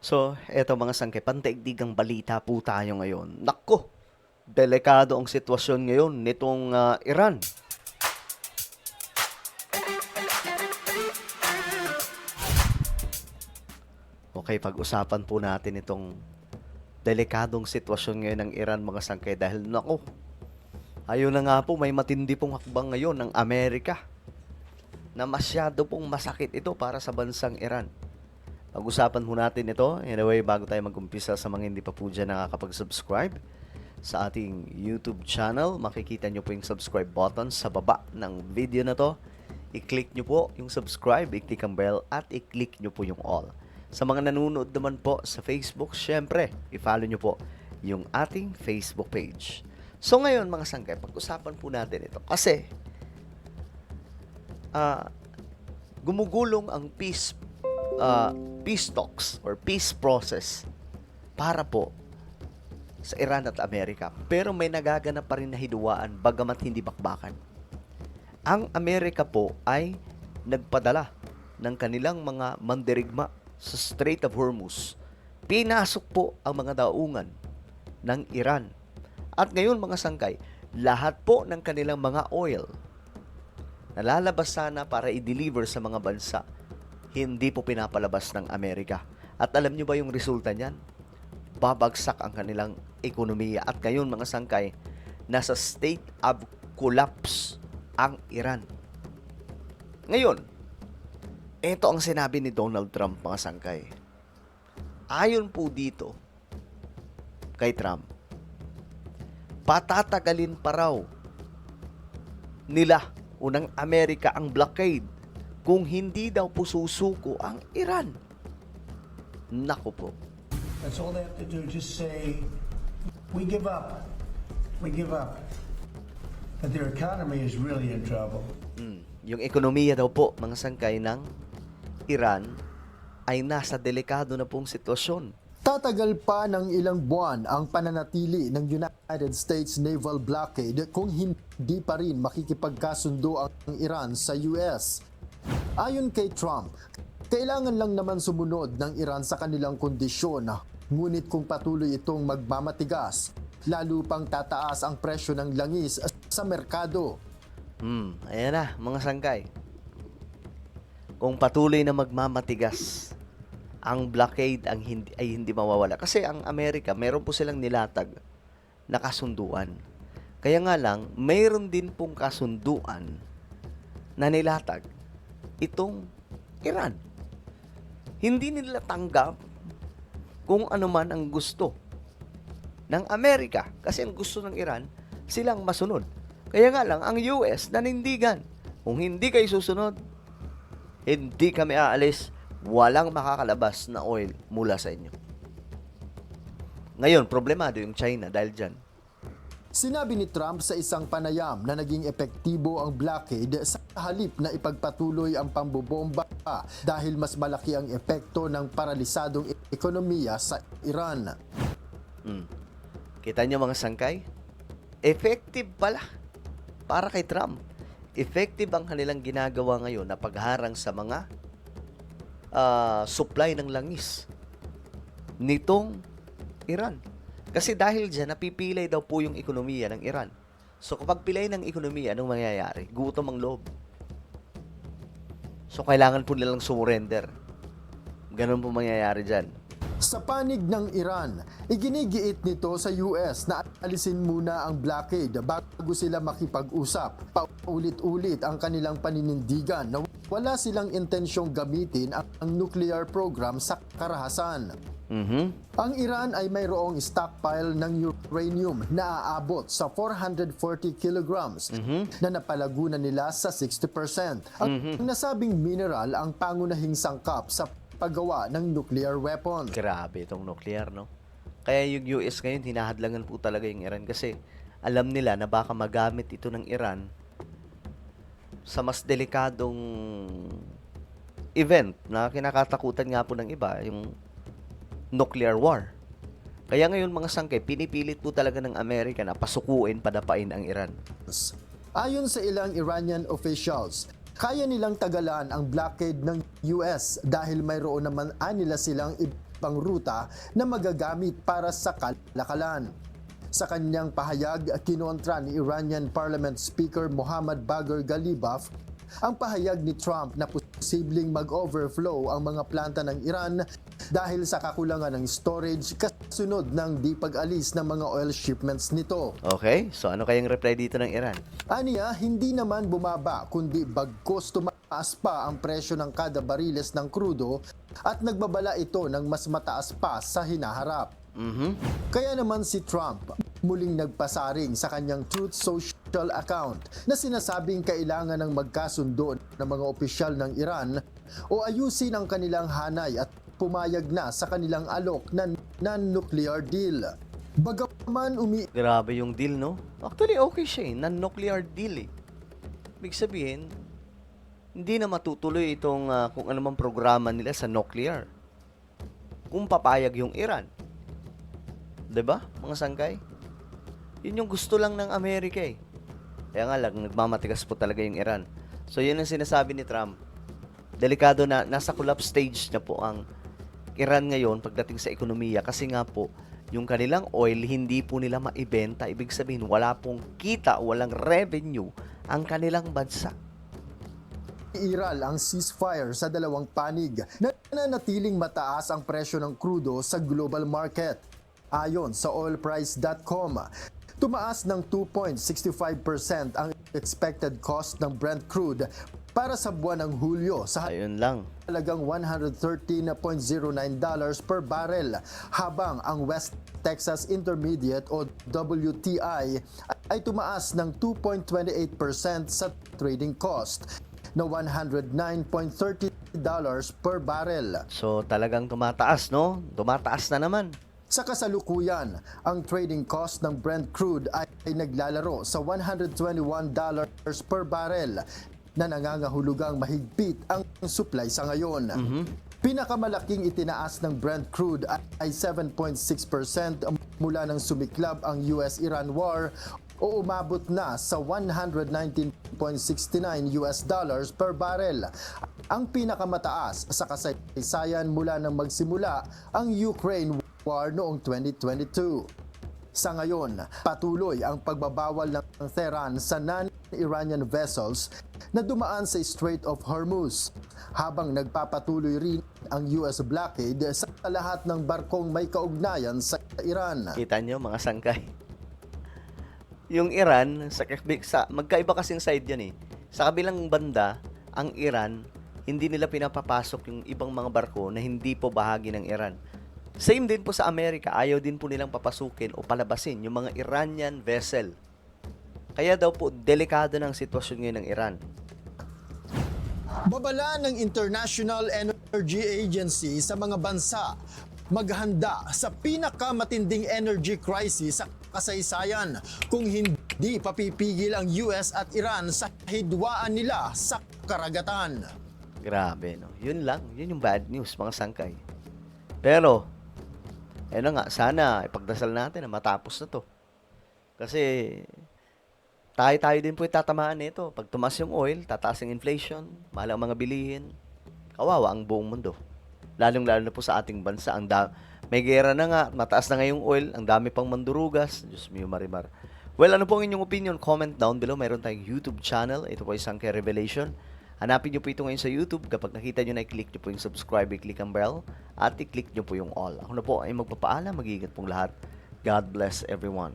So, eto mga sangkay, pandaigdigang balita po tayo ngayon. Nako, delikado ang sitwasyon ngayon nitong Iran. Okay, pag-usapan po natin itong delikadong sitwasyon ngayon ng Iran mga sangkay dahil nako, ayun na nga po may matindi pong hakbang ngayon ng Amerika na masyado pong masakit ito para sa bansang Iran. Pag-usapan po natin ito. Anyway, bago tayo mag-umpisa sa mga hindi pa po dyan nakakapag-subscribe sa ating YouTube channel, makikita nyo po yung subscribe button sa baba ng video na to. I-click nyo po yung subscribe, i-click ang bell, at i-click nyo po yung all. Sa mga nanonood naman po sa Facebook, syempre, i-follow nyo po yung ating Facebook page. So ngayon mga sangkay, pag-usapan po natin ito. Kasi, gumugulong ang peace talks or peace process para po sa Iran at Amerika. Pero may nagaganap pa rin na hiduwaan bagamat hindi bakbakan. Ang Amerika po ay nagpadala ng kanilang mga mandirigma sa Strait of Hormuz. Pinasok po ang mga daungan ng Iran. At ngayon mga sangkay, lahat po ng kanilang mga oil na lalabas sana para i-deliver sa mga bansa, hindi po pinapalabas ng Amerika. At alam nyo ba yung resulta niyan? Babagsak ang kanilang ekonomiya. At ngayon mga sangkay, nasa state of collapse ang Iran. Ngayon, ito ang sinabi ni Donald Trump mga sangkay. Ayon po dito kay Trump, patatagalin pa raw nila unang Amerika ang blockade kung hindi daw po susuko ang Iran. Naku po. That's all they have to do. Just say, we give up. We give up. But their economy is really in trouble. Yung ekonomiya daw po, mga sangkay ng Iran, ay nasa delikado na pong sitwasyon. Tatagal pa ng ilang buwan ang pananatili ng United States naval blockade kung hindi pa rin makikipagkasundo ang Iran sa US. Ayon kay Trump, kailangan lang naman sumunod ng Iran sa kanilang kondisyon, ngunit kung patuloy itong magmamatigas, lalo pang tataas ang presyo ng langis sa merkado. Ayan na, mga sangkay. Kung patuloy na magmamatigas, ang blockade ay hindi mawawala. Kasi ang Amerika, meron po silang nilatag na kasunduan. Kaya nga lang, mayroon din pong kasunduan na nilatag itong Iran. Hindi nila tanggap kung ano man ang gusto ng Amerika. Kasi ang gusto ng Iran, silang masunod. Kaya nga lang, ang US nanindigan. Kung hindi kayo susunod, hindi kami aalis, walang makakalabas na oil mula sa inyo. Ngayon, problemado yung China dahil dyan. Sinabi ni Trump sa isang panayam na naging epektibo ang blockade sa halip na ipagpatuloy ang pambobomba dahil mas malaki ang epekto ng paralisadong ekonomiya sa Iran. Kita nyo mga sangkay? Effective pala para kay Trump. Effective ang kanilang ginagawa ngayon na pagharang sa mga supply ng langis nitong Iran. Kasi dahil dyan, napipilay daw po yung ekonomiya ng Iran. So kapag pilay ng ekonomiya, anong mangyayari? Gutom ang loob. So kailangan po nilang sumurrender. Ganun po mangyayari dyan. Sa panig ng Iran, iginigiit nito sa US na alisin muna ang blockade bago sila makipag-usap. Paulit-ulit ang kanilang paninindigan na wala silang intensyong gamitin ang nuclear program sa karahasan. Ang Iran ay mayroong stockpile ng uranium na aabot sa 440 kilograms na napalago na nila sa 60%. Ang nasabing mineral ang pangunahing sangkap sa paggawa ng nuclear weapon. Grabe itong nuclear, no? Kaya yung US ngayon, hinahadlangan po talaga yung Iran kasi alam nila na baka magamit ito ng Iran sa mas delikadong event na kinakatakutan nga po ng iba, yung nuclear war. Kaya ngayon mga sangkay, pinipilit po talaga ng Amerika na pasukuin, padapain ang Iran. Ayon sa ilang Iranian officials, kaya nilang tagalan ang blockade ng US dahil mayroon naman anila silang ibang ruta na magagamit para sa kalakalan. Sa kanyang pahayag, kinontra ni Iranian Parliament Speaker Mohammad Bagher Ghalibaf ang pahayag ni Trump na posibleng mag-overflow ang mga planta ng Iran dahil sa kakulangan ng storage kasunod ng di pag-alis ng mga oil shipments nito. Okay, so ano kayang reply dito ng Iran? Aniya, hindi naman bumaba kundi bagkus tumaas pa ang presyo ng kada bariles ng krudo at nagbabala ito ng mas mataas pa sa hinaharap. Kaya naman si Trump muling nagpasaring sa kanyang Truth Social account na sinasabing kailangan ng magkasundo ng mga opisyal ng Iran o ayusin ang kanilang hanay at pumayag na sa kanilang alok na non-nuclear deal. Bagaman Grabe yung deal, no? Actually, okay siya eh. Non-nuclear deal eh. Ibig sabihin, hindi na matutuloy itong kung anumang programa nila sa nuclear. Kung papayag yung Iran. 'Di ba, mga sangkay? Yun yung gusto lang ng Amerika eh. Kaya nga lang, nagmamatigas po talaga yung Iran. So, yun ang sinasabi ni Trump. Delikado na, nasa collapse stage na po ang Iran ngayon pagdating sa ekonomiya. Kasi nga po, yung kanilang oil, hindi po nila maibenta. Ibig sabihin, wala pong kita, walang revenue ang kanilang bansa. iral ang ceasefire sa dalawang panig na nananatiling mataas ang presyo ng krudo sa global market. Ayon sa oilprice.com, tumaas ng 2.65% ang expected cost ng Brent crude para sa buwan ng Hulyo sa Ayun lang. halagang $113.09 per barrel, habang ang West Texas Intermediate o WTI ay tumaas ng 2.28% sa trading cost na $109.30 per barrel. So, talagang tumataas, no? Tumataas na naman. Sa kasalukuyan, ang trading cost ng Brent crude ay naglalaro sa $121 per barrel na nangangahulugang mahigpit ang supply sa ngayon. Pinakamalaking itinaas ng Brent crude ay 7.6% mula nang sumiklab ang US-Iran war o umabot na sa $119.69 per barrel. Ang pinakamataas sa kasaysayan mula nang magsimula ang Ukraine war noong 2022. Sa ngayon, patuloy ang pagbabawal ng Tehran sa non-Iranian vessels na dumaan sa Strait of Hormuz, habang nagpapatuloy rin ang US blockade sa lahat ng barkong may kaugnayan sa Iran. Kita nyo, mga sangkay. Yung Iran, magkaiba kasing side yan eh. Sa kabilang banda, ang Iran, hindi nila pinapapasok yung ibang mga barko na hindi po bahagi ng Iran. Same din po sa Amerika, ayaw din po nilang papasukin o palabasin yung mga Iranian vessel. Kaya daw po, delikado ng sitwasyon ngayon ng Iran. Babala ng International Energy Agency sa mga bansa maghanda sa pinakamatinding energy crisis sa kasaysayan kung hindi papipigil ang US at Iran sa hidwaan nila sa karagatan. Grabe, no? Yun lang. Yun yung bad news, mga sangkay. Pero, ayun na nga, sana ipagdasal natin na matapos na to. Kasi, tayo din po itatamaan nito. Pag tumas yung oil, tataas yung inflation, mahal ang mga bilihin, kawawa ang buong mundo. Lalong-lalo na po sa ating bansa. May gera na nga, mataas na nga yung oil, ang dami pang mandurugas. Diyos mio, marimar. Well, ano po ang inyong opinion? Comment down below. Mayroon tayong YouTube channel. Ito po ay Sangkay Revelation. Hanapin nyo po ito ngayon sa YouTube. Kapag nakita nyo na, i-click nyo po yung subscribe, i-click ang bell, at i-click nyo po yung all. Ako na po ay magpapaalam. Mag-iingat pong lahat. God bless everyone.